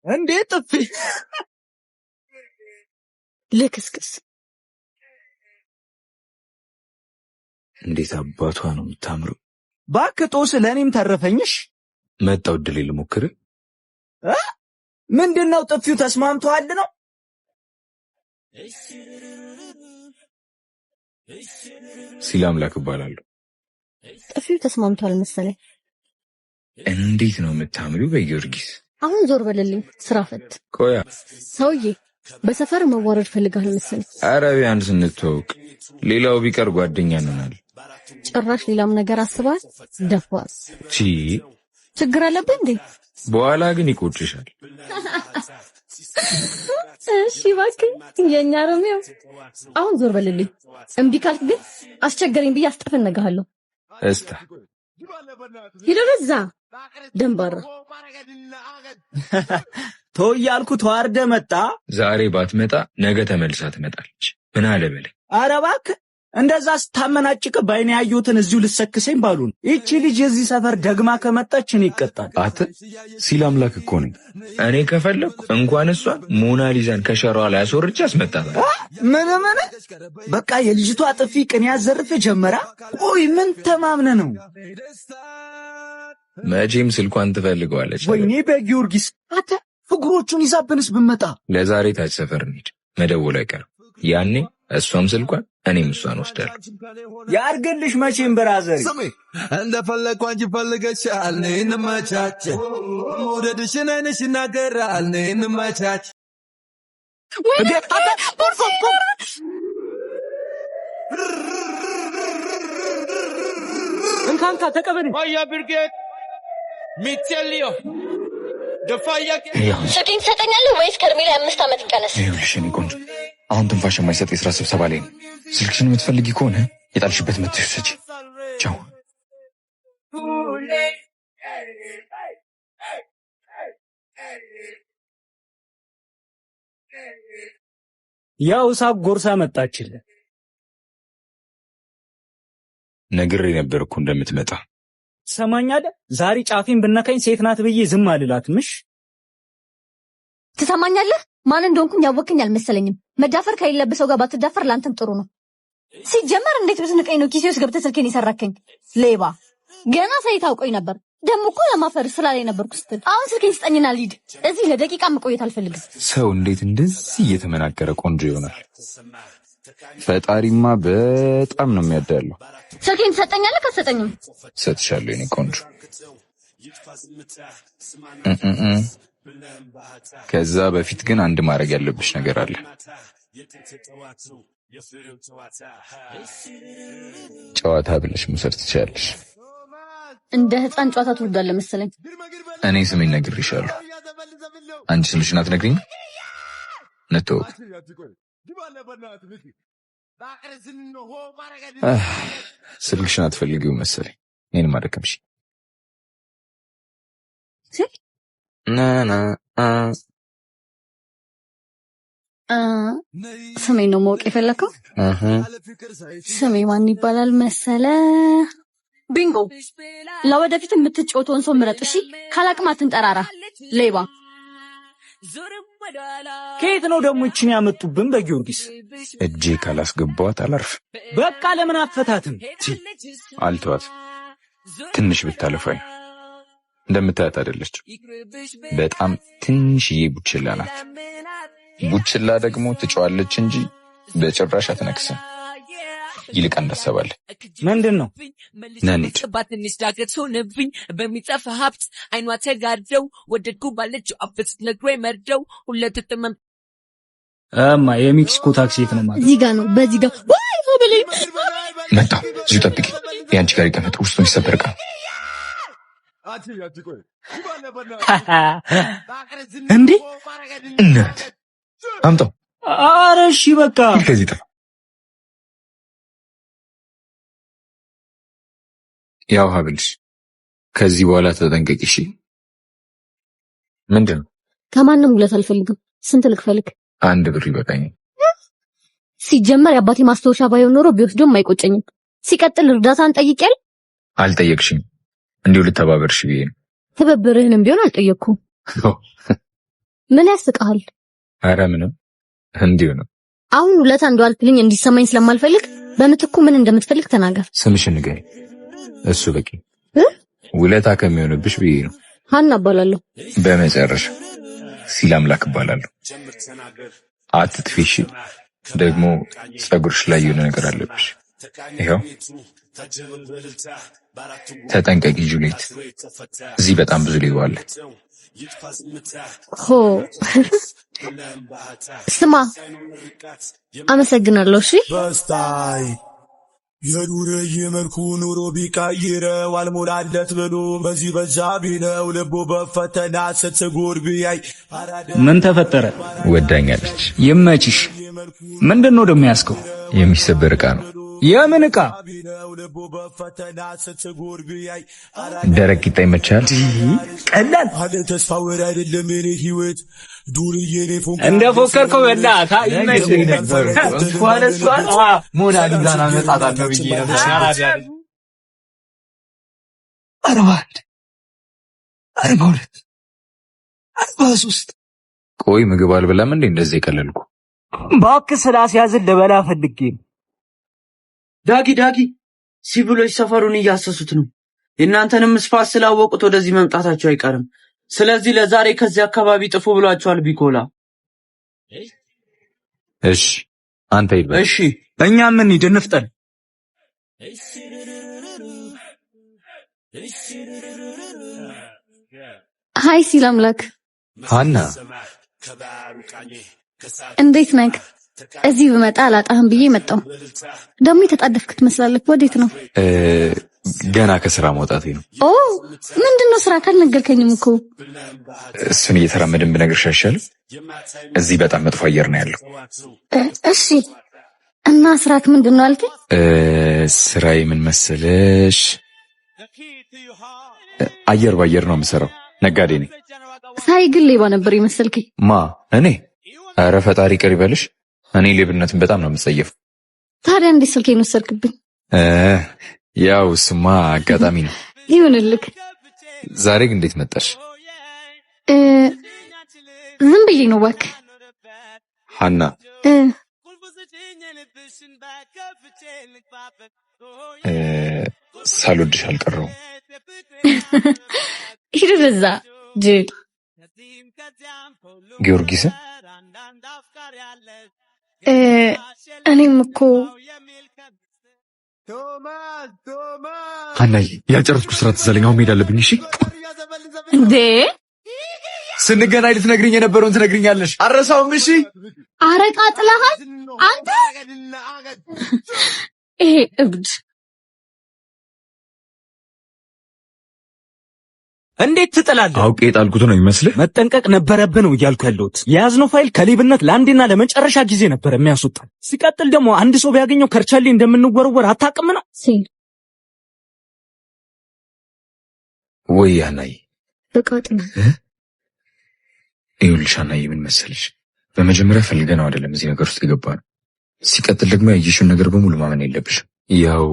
እንዴት ጥፊ ልክስክስ እንዴት አባቷ ነው የምታምረው። እባክህ ጦስ ለእኔም ተረፈኝሽ። መጣው እድል ልሞክር። ምንድነው ጥፊው ተስማምቷል ነው? ሲል አምላክ እባላለሁ። ጥፊው ተስማምቷል መሰለኝ። እንዴት ነው የምታምሪው በጊዮርጊስ። አሁን ዞር በልልኝ ስራ ፈት። ቆያ ሰውዬ በሰፈር መዋረድ ፈልጋል መሰለኝ። ኧረ ቢያንስ እንተዋወቅ፣ ሌላው ቢቀር ጓደኛ ነናል። ጭራሽ ሌላም ነገር አስባል። ደፋር ችግር አለብህ እንዴ? በኋላ ግን ይቆጭሻል። እሺ እባክህ የኛ ሮሚዮ አሁን ዞር በልልኝ። እምቢ ካልክ ግን አስቸገረኝ ብዬ አስጠፈነግሃለሁ። እስታ ይደረዛ ደንባራ ተወያልኩ ተዋርደ መጣ። ዛሬ ባትመጣ ነገ ተመልሳ ትመጣለች። ምን አለ በለኝ። ኧረ እባክህ እንደዛ ስታመናጭቅ ባይኔ ያዩትን እዚሁ ልሰክሰኝ ባሉን። እቺ ልጅ የዚህ ሰፈር ደግማ ከመጣች እኔ ይቀጣል። አት ሲል አምላክ እኮ ነኝ። እኔ ከፈለኩ እንኳን እሷ ሞናሊዛን ከሸሯ ላይ አስወርጄ አስመጣታለሁ። ምን በቃ የልጅቷ ጥፊ ቅን ያዘርፍ ጀመራ። ቆይ ምን ተማምነ ነው? መቼም ስልኳን ትፈልገዋለች። ወይኔ በጊዮርጊስ አተ ፍቅሮቹን ይዛብንስ ብመጣ። ለዛሬ ታች ሰፈር እንሂድ፣ መደወል አይቀርም። ያኔ እሷም ስልኳን እኔም እሷን ወስዳለሁ። ያርግልሽ መቼም ብራዘር እንደፈለኩ አንቺ ፈልገሻል። ነይ እንመቻች፣ መውደድሽን አይንሽ ይናገራል። ነይ እንመቻች። እንካንካ ተቀበል። ፋያ ብርጌድ ሚቴሊዮ ደፋያ ስልኬን ትሰጠኛለህ ወይስ ከእድሜ ላይ 5 ዓመት ይቀነስ? ይኸውልሽ የእኔ ቆንጆ አሁን ትንፋሽ የማይሰጥ የሥራ ስብሰባ ላይ ነው። ስልክሽን የምትፈልጊ ከሆነ የጣልሽበት መጥተሽ ውሰጂ። ቻው። ያው ሳብ ጎርሳ መጣችልህ። ነግሬ ነበር እኮ እንደምትመጣ። ትሰማኛለህ? ዛሬ ጫፌን ብነካኝ ሴት ናት ብዬ ዝም አልላትምሽ። ትሰማኛለህ? ማን እንደሆንኩኝ ያወቅኝ አልመሰለኝም። መዳፈር ከሌለብህ ሰው ጋር ባትዳፈር ላንተም ጥሩ ነው። ሲጀመር እንዴት ብትንቀኝ ነው ኪሴ ውስጥ ገብተህ ስልኬን የሰራከኝ? ሌባ! ገና ሳይታውቀኝ ነበር። ደሞ እኮ ለማፈር ስላለኝ ነበርኩ ስትል አሁን ስልኬን ስጠኝና ልሂድ። እዚህ ለደቂቃ መቆየት አልፈልግም። ሰው እንዴት እንደዚህ እየተመናገረ ቆንጆ ይሆናል? ፈጣሪማ በጣም ነው የሚያዳለው። ስልኬን ትሰጠኛለህ? ከሰጠኝም ሰጥሻለሁ የኔ ቆንጆ። ከዛ በፊት ግን አንድ ማድረግ ያለብሽ ነገር አለ። ጨዋታ ብለሽ መውሰድ ትችያለሽ። እንደ ህፃን ጨዋታ ትወዳለህ መሰለኝ። እኔ ስሜን ነግሬሻለሁ። አንቺ ስምሽን አትነግሪኝ? ነተወቅ ስልክሽን አትፈልጊው መሰለኝ። እኔን ማደከምሽ ስሜን ነው ማወቅ የፈለከው? ስሜ ማን ይባላል መሰለ? ቢንጎ። ለወደፊት የምትጫወተውን ሰው ምረጥ እሺ። ካላቅም አትንጠራራ ሌባ። ከየት ነው ደግሞ እቺን ያመጡብን? በጊዮርጊስ እጄ ካላስገባዋት አላርፍ። በቃ ለምን አፈታትም? አልተዋት። ትንሽ ብታለፋኝ እንደምታያት አይደለች። በጣም ትንሽዬ ቡችላ ናት። ቡችላ ደግሞ ትጫዋለች እንጂ በጭራሽ አትነክስም። ይልቅ እንዳሰባለ ምንድነው? ነንድ ባትንሽ ዳገት ሆነብኝ በሚጠፋ ሀብት አይኗ ተጋርደው ወደድኩ ባለችው አፍስ ነግሮኝ መርደው ሁለት ተመም የሜክሲኮ ታክሲ የት ነው ማለት? እዚህ ጋር ነው። በዚህ ጋር ወይ ሆበለኝ መጣ። እዚሁ ጠብቂ። ያንቺ ጋር ይቀመጥ። ውስጡን ይሰበርቃ። እንዴ እናት አምጣው። ኧረ እሺ በቃ ከዚህ ጠፋ። ያው ሀብልሽ ከዚህ በኋላ ተጠንቀቂ እሺ። ምንድን ነው? ከማንም ውለት አልፈልግም። ስንት ልክፈልክ? 1 ብር ይበቃኛል። ሲጀመር የአባቴ ማስታወሻ ባይሆን ኖሮ ቢወስዶም አይቆጨኝም። ሲቀጥል እርዳታን ጠይቄያለሁ። አልጠየቅሽኝ። እንዲሁ ልተባበርሽ ብዬ ነው። ትብብርህንም ቢሆን አልጠየቅኩም። ምን ያስቃል? ኧረ ምንም እንዲሁ ነው። አሁን ሁለት አንዱ አልክልኝ እንዲሰማኝ ስለማልፈልግ በምትኩ ምን እንደምትፈልግ ተናገር። ስምሽን ንገሪ። እሱ በቂ። ውለታ ከሚሆንብሽ ብዬ ነው። ሀና እባላለሁ። በመጨረሻ ሲል አምላክ እባላለሁ። አትጥፊሽ። ደግሞ ጸጉርሽ ላይ የሆነ ነገር አለብሽ። ይኸው ተጠንቀቂ ጁሊየት። እዚህ በጣም ብዙ ሌባ አለ። ሆ ስማ፣ አመሰግናለሁ። እሺ የዱር የመልኩ ኑሮ ቢቀይረው አልሞላለት ብሎ በዚህ በዛ ቢለው ልቡ በፈተና ስትጎር ቢያይ ምን ተፈጠረ? ወዳኛለች። ይመችሽ። ምንድነው ደሞ ያስከው? የሚሰበር ዕቃ ነው። የምን ዕቃ? ደረቅ ቂጣ ይመቻል። ቀላል አለ ተስፋ ወር አይደለም የኔ ህይወት ዱርዬ ኔፎን እንደ ፎከርከው በእናታ ይመችሽ ነበር። እንኳን ሞናሊዛና መጣጣት ነው ብዬ ነበር። አርባድ 42 43 ቆይ ምግብ አልበላም እንዴ እንደዚህ የቀለልኩ? እባክህ ስላስያዝን ልበላ ፈልጌ ነው። ዳጊ ሲቪሎች ሰፈሩን እያሰሱት ነው። የእናንተንም ስፋት ስላወቁት ወደዚህ መምጣታቸው አይቀርም። ስለዚህ ለዛሬ ከዚህ አካባቢ ጥፉ ብሏቸዋል ቢኮላ። እሺ አንተ ሂድ። እሺ እኛ ምን ሂድ እንፍጠን። ሃይ ሲል አምላክ። ሀና እንዴት ነህ? እዚህ ብመጣ አላጣህም ብዬ መጣሁ። ደግሞ የተጣደፍክ ትመስላለህ። ወዴት ነው? ገና ከስራ መውጣቴ ነው። ኦ ምንድነው? ስራ ካልነገርከኝም እኮ። እሱን እየተራመድን ብነግርሽ አይሻልም? እዚህ በጣም መጥፎ አየር ነው ያለው። እሺ እና ስራክ ምንድነው አልከኝ? ስራዬ ምን መሰለሽ? አየር ባየር ነው የምሰራው። ነጋዴ ነኝ። ሳይ ግን ሌባ ነበር የመሰልከኝ። ማ እኔ? ኧረ ፈጣሪ ይቅር ይበልሽ። እኔ ሌብነትን በጣም ነው የምጸየፍ። ታዲያ እንዴት ስልኬን ወሰድክብኝ? ያው እሱማ አጋጣሚ ነው። ይሁንልክ። ዛሬ ግን እንዴት መጣሽ? ዝም ብዬ ነው እባክህ። ሀና ሳልወድሽ አልቀረውም። ሂድ ወደዛ ጅል። ጊዮርጊስ እኔም እኮ ሀናዬ ያልጨረስኩ ስራ ትዘለኝ። አሁን መሄድ አለብኝ። እሺ እንዴ ስንገናኝ ልትነግሪኝ የነበረውን ትነግሪኛለሽ። አረሳውም። እሺ አረቃ ጥለሃል አንተ። ይሄ እብድ እንዴት ትጥላለህ? አውቄ የጣልኩት ነው ይመስልህ? መጠንቀቅ ነበረብህ ነው እያልኩ ያለሁት። የያዝነው ፋይል ከሌብነት ለአንዴና ለመጨረሻ ጊዜ ነበር የሚያስወጣን። ሲቀጥል ደግሞ አንድ ሰው ቢያገኘው ከርቻሌ እንደምንወረወር አታውቅም ነው ሲል ወይ ሀናዬ በቃጥና ይኸውልሽ ሀናዬ ምን መሰለሽ፣ በመጀመሪያ ፈልገነው አይደለም እዚህ ነገር ውስጥ የገባነው። ሲቀጥል ደግሞ ያየሽውን ነገር በሙሉ ማመን የለብሽም። ያው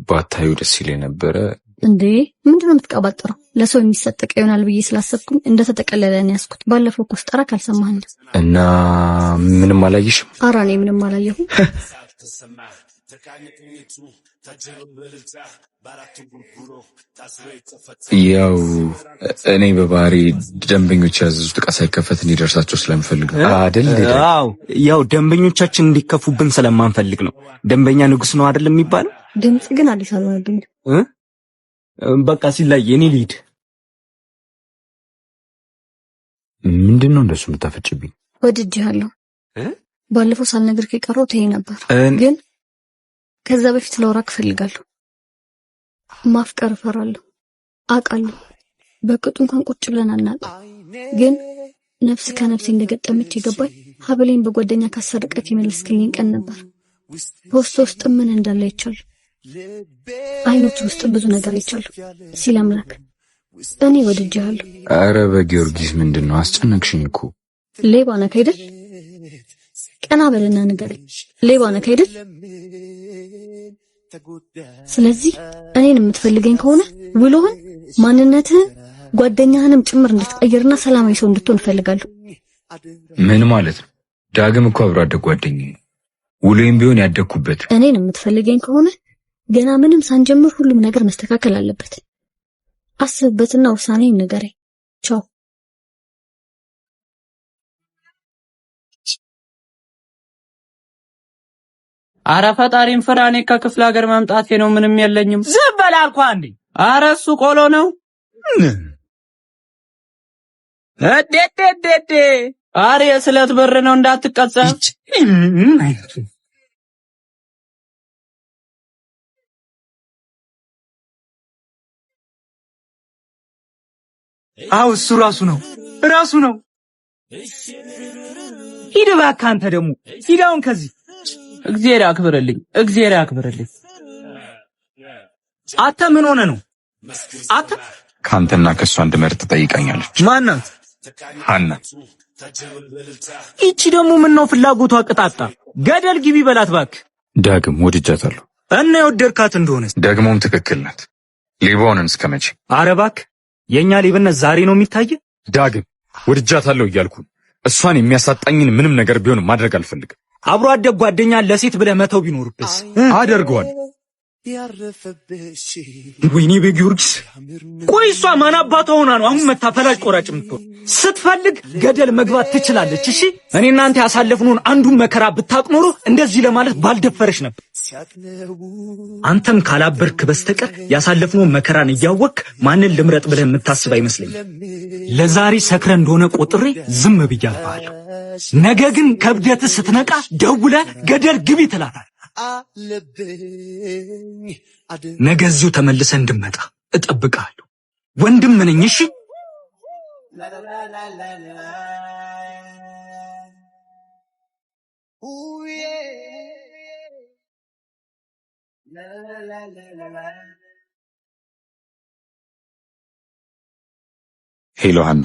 ባታዩ ደስ ይለኝ ነበረ። እንዴ ምንድነው የምትቀባጥረው? ለሰው የሚሰጠቅ ይሆናል ብዬ ስላሰብኩኝ እንደተጠቀለለ ነው ያስኩት። ባለፈው እኮ ስጠራ ካልሰማኸኝ እና ምንም አላየሽም? ኧረ እኔ ምንም አላየሁም። ያው እኔ በባህሪ ደንበኞች ያዘዙት ዕቃ ሳይከፈት እንዲደርሳቸው ስለምፈልግ አይደል? አዎ ያው ደንበኞቻችን እንዲከፉብን ስለማንፈልግ ነው። ደንበኛ ንጉስ ነው አይደል የሚባለው? ድምጽ ግን አዲስ አልሆነብኝ። በቃ ሲላይ እኔ ልሂድ። ምንድነው እንደሱ የምታፈጭብኝ? ወድጄሃለሁ። ባለፈው ሳልነግርህ የቀረው ይሄ ነበር፣ ግን ከዛ በፊት ላውራክ እፈልጋለሁ። ማፍቀር እፈራለሁ አውቃለሁ። በቅጡ እንኳን ቁጭ ብለን አናውቅም፣ ግን ነፍስ ከነፍሴ እንደገጠመች የገባኝ ሀብሌን በጓደኛ ካሰረቀት የመለስክልኝ ቀን ነበር። በውስጥ ውስጥ ምን እንዳለ ይቻል አይኖች ውስጥ ብዙ ነገር ይቻሉ ሲል አምላክ እኔ ወድጄሃለሁ። አረ በጊዮርጊስ ምንድነው አስጨነቅሽኝ እኮ። ሌባ ነህ አይደል? ቀና በልና ንገረኝ። ሌባ ነህ አይደል? ስለዚህ እኔን የምትፈልገኝ ከሆነ ውሎህን ማንነትህን ጓደኛህንም ጭምር እንድትቀይርና ሰላማዊ ሰው እንድትሆን እፈልጋለሁ። ምን ማለት ነው? ዳግም እኮ አብሮ አደግ ጓደኛዬ ነው። ውሎዬም ቢሆን ያደግኩበት። እኔን የምትፈልገኝ ከሆነ ገና ምንም ሳንጀምር ሁሉም ነገር መስተካከል አለበት። አስብበትና ውሳኔን ንገረኝ። ቻው። አረ ፈጣሪን ፍራ። እኔ ከክፍለ ሀገር መምጣቴ ነው። ምንም የለኝም። ዝም በል አልኩህ አንዴ። አረ እሱ ቆሎ ነው። እዴ አረ የስለት ብር ነው እንዳትቀጸ። አው እሱ ራሱ ነው። ሂድ እባክህ አንተ ደግሞ ሂድ አሁን ከዚህ። እግዚአብሔር ያክብርልኝ። አንተ ምን ሆነ ነው? አንተ ካንተና ከሷ እንድመርጥ ጠይቃኛለች። ማናት? ሀና። ይቺ ደግሞ ምን ነው ፍላጎቷ ቅጣጣ። ገደል ግቢ በላት እባክህ። ዳግም ወድጃታለሁ። እና የወደድካት እንደሆነ ደግሞም ትክክል ናት። ሌባውንን እስከመቼ? ኧረ እባክህ የኛ ሌብነት ዛሬ ነው የሚታየ። ዳግም ወድጃታለሁ እያልኩ እሷን የሚያሳጣኝን ምንም ነገር ቢሆን ማድረግ አልፈልግም። አብሮ አደግ ጓደኛን ለሴት ብለህ መተው ቢኖርብስ? አደርገዋለሁ። ወይኔ በጊዮርጊስ። ቆይ እሷ ማን አባቷ ሆና ነው አሁን መታ ፈላጭ ቆራጭ የምትሆን? ስትፈልግ ገደል መግባት ትችላለች። እሺ እኔ እናንተ ያሳለፍነውን አንዱን መከራ ብታውቅ ኖሮ እንደዚህ ለማለት ባልደፈረሽ ነበር። አንተም ካላበርክ በስተቀር ያሳለፍነውን መከራን እያወቅክ ማንን ልምረጥ ብለህ የምታስብ አይመስለኝም። ለዛሬ ሰክረ እንደሆነ ቆጥሬ ዝም ብያለሁ። ነገ ግን ከብደት ስትነቃ ደውለህ ገደል ግቢ ትላታለህ። ነገ እዚሁ ተመልሰህ እንድመጣ እጠብቅሃለሁ። ወንድም ነኝ። እሺ ሄሎ ሀና፣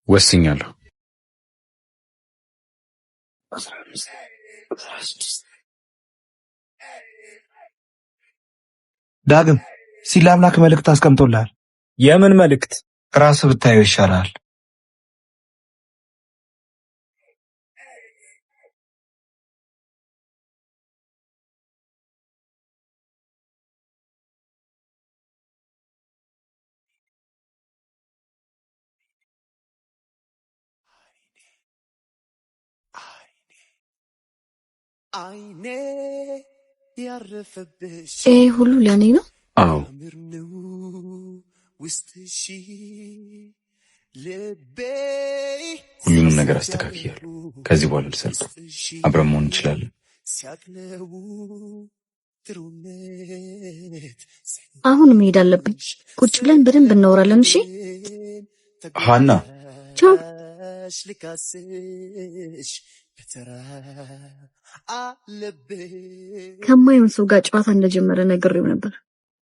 ወስኛለሁ። ዳግም ሲል አምላክ መልእክት አስቀምጦልሃል። የምን መልእክት? ራስህ ብታየው ይሻላል። ይሄ ሁሉ ለኔ ነው? አዎ ሁሉንም ነገር አስተካክያለሁ። ከዚህ በኋላ ልሰርጥ፣ አብረን መሆን እንችላለን። አሁን መሄድ አለብኝ። ቁጭ ብለን በደንብ እናወራለን። እሺ ሀና። ቻው። ከማይሆን ሰው ጋር ጨዋታ እንደጀመረ ነግሬው ነበር።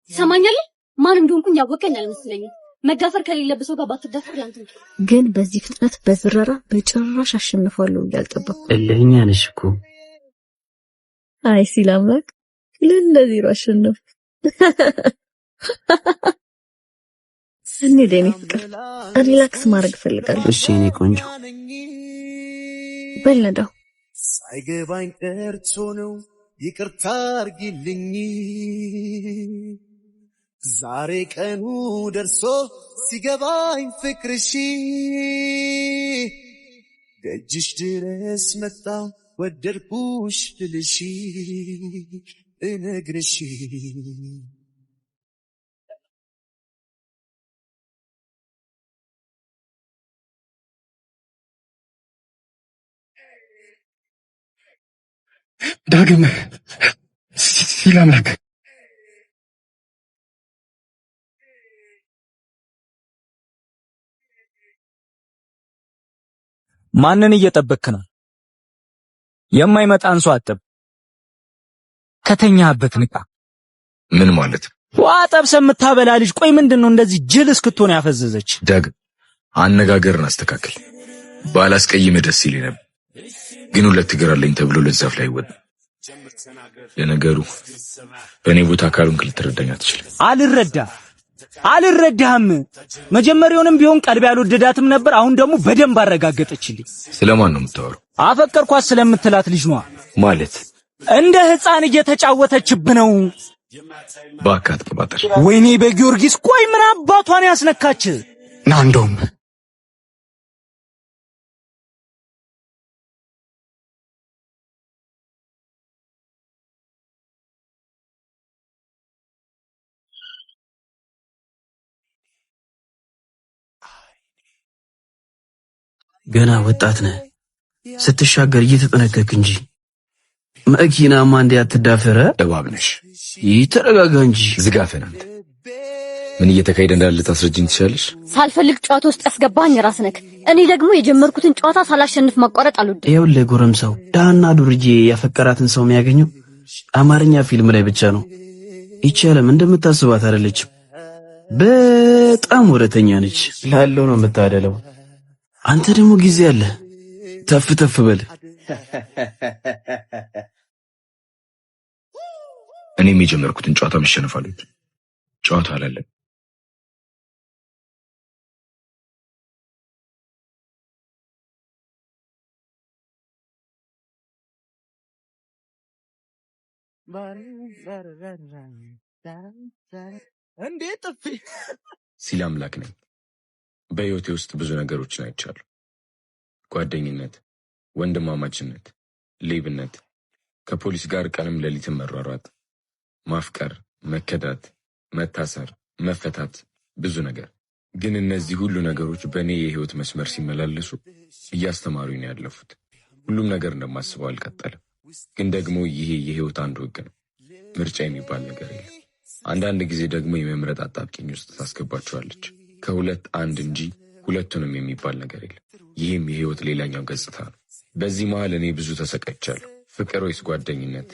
ሰማኛለህ? ማን እንደሆንኩኝ ያወቀኝ አልመስለኝም። መዳፈር ከሌለበት ሰው ጋር ባትዳፈር ላንተ ግን በዚህ ፍጥነት በዝረራ በጭራሽ አሸንፋለሁ ያልጠበቅኩ። እልህኛ ነሽ እኮ። አይ ሲል አምላክ ለዚህ ነው አሸንፍ። እኔ ደኔ ፍቅር ሪላክስ ማድረግ ፈልጋለሁ። እሺ እኔ ቆንጆ በልነዳው ሳይገባኝ ቀርቶ ነው ይቅርታ አርጊልኝ። ዛሬ ቀኑ ደርሶ ሲገባኝ ፍቅርሽ ደጅሽ ድረስ መጣው ወደድኩሽ ልልሽ እነግርሽ ዳግም ሲል አምላክ ማንን እየጠበቅክ ነው? የማይመጣን ሰው አጠብ። ከተኛህበት ንቃ። ምን ማለት? ውሃ ጠብሰህ የምታበላ ልጅ። ቆይ ምንድነው እንደዚህ ጅል እስክትሆን ያፈዘዘች? ዳግም አነጋገርን አስተካክል። ባላስቀይምህ ደስ ይለኝ ነበር፣ ግን ሁለት እግር አለኝ ተብሎ ለዛፍ ላይ ወጣ። ለነገሩ በእኔ ቦታ ካልሆንክ ልትረዳኝ አትችልም። አልረዳህም። መጀመሪያውንም ቢሆን ቀልብ ያልወደዳትም ነበር። አሁን ደግሞ በደንብ አረጋገጠችልኝ። ስለማን ነው የምታወራው? አፈቀርኳት ስለምትላት ልጅ ነዋ። ማለት እንደ ሕፃን እየተጫወተችብ ነው። ባካት ቅባጠር። ወይኔ በጊዮርጊስ ቆይ ምን አባቷን ያስነካች? ና እንደውም ገና ወጣት ነህ። ስትሻገር እየተጠነቀቅ እንጂ መኪናማ እንዲያትዳፈረ እባብ ነሽ። ይተረጋጋ እንጂ ዝጋፈን። አንተ ምን እየተካሄደ እንዳለ ታስረጅኝ ትችላለሽ? ሳልፈልግ ጨዋታ ውስጥ ያስገባኝ ራስ ነህ። እኔ ደግሞ የጀመርኩትን ጨዋታ ሳላሸንፍ ማቋረጥ አልወድም። ይኸውልህ ጎረምሳው፣ ዳና ዱርዬ ያፈቀራትን ሰው የሚያገኘው አማርኛ ፊልም ላይ ብቻ ነው። ይቻለም እንደምታስባት አይደለችም። በጣም ወረተኛ ነች። ላለው ነው የምታደለው። አንተ ደግሞ ጊዜ አለ። ተፍ ተፍ በል። እኔም የጀመርኩትን ጨዋታ መሸነፍ አልወድም። ጨዋታ አላለም። እንዴ ጥፊ ሲል አምላክ ነኝ። በህይወቴ ውስጥ ብዙ ነገሮችን አይቻለሁ። ጓደኝነት፣ ወንድማማችነት፣ ሌብነት፣ ከፖሊስ ጋር ቀንም ሌሊትም መሯሯጥ፣ ማፍቀር፣ መከዳት፣ መታሰር፣ መፈታት፣ ብዙ ነገር። ግን እነዚህ ሁሉ ነገሮች በእኔ የህይወት መስመር ሲመላለሱ እያስተማሩኝ ነው ያለፉት። ሁሉም ነገር እንደማስበው አልቀጠለም። ግን ደግሞ ይሄ የህይወት አንዱ ህግ ነው። ምርጫ የሚባል ነገር የለም። አንዳንድ ጊዜ ደግሞ የመምረጥ አጣብቂኝ ውስጥ ታስገባቸዋለች። ከሁለት አንድ እንጂ ሁለቱንም የሚባል ነገር የለም። ይህም የህይወት ሌላኛው ገጽታ ነው። በዚህ መሃል እኔ ብዙ ተሰቃይቻለሁ። ፍቅር ወይስ ጓደኝነት፣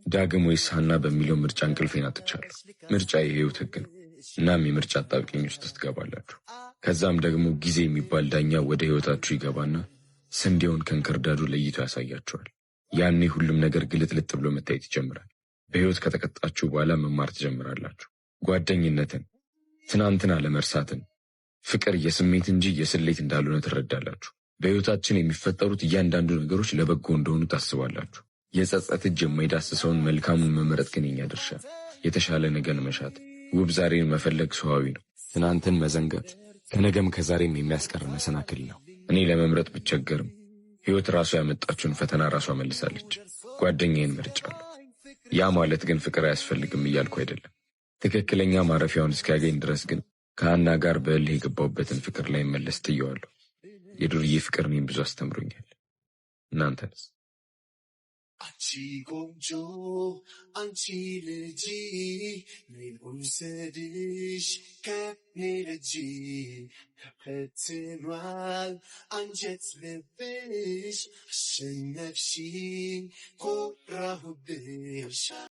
ዳግም ወይስ ሀና በሚለው ምርጫ እንቅልፌን አጥቻለሁ። ምርጫ የህይወት ህግ ነው። እናም የምርጫ አጣብቂኝ ውስጥ ትገባላችሁ። ከዛም ደግሞ ጊዜ የሚባል ዳኛ ወደ ህይወታችሁ ይገባና ስንዴውን ከእንክርዳዱ ለይቶ ያሳያችኋል። ያኔ ሁሉም ነገር ግልጥልጥ ብሎ መታየት ይጀምራል። በህይወት ከተቀጣችሁ በኋላ መማር ትጀምራላችሁ። ጓደኝነትን፣ ትናንትና ለመርሳትን፣ ፍቅር የስሜት እንጂ የስሌት እንዳልሆነ ትረዳላችሁ። በህይወታችን የሚፈጠሩት እያንዳንዱ ነገሮች ለበጎ እንደሆኑ ታስባላችሁ። የጸጸት እጅ የማይዳስሰውን መልካሙን መመረጥ ግን የኛ ድርሻ። የተሻለ ነገን መሻት፣ ውብ ዛሬን መፈለግ ሰዋዊ ነው። ትናንትን መዘንጋት ከነገም ከዛሬም የሚያስቀር መሰናክል ነው። እኔ ለመምረጥ ብቸገርም ህይወት ራሷ ያመጣችውን ፈተና ራሷ መልሳለች። ጓደኛዬን መርጫለሁ። ያ ማለት ግን ፍቅር አያስፈልግም እያልኩ አይደለም። ትክክለኛ ማረፊያውን እስኪያገኝ ድረስ ግን ከሀና ጋር በእልህ የገባሁበትን ፍቅር ላይ መለስ ትየዋለሁ። የዱርዬ ፍቅር እኔን ብዙ አስተምሮኛል። እናንተንስ? አንቺ ቆንጆ አንቺ ልጅ ነይ ልውሰድሽ ከኔ ልጅ ተፈትኗል አንጀት ልብሽ አሸነፍሽኝ ኮራሁብሽ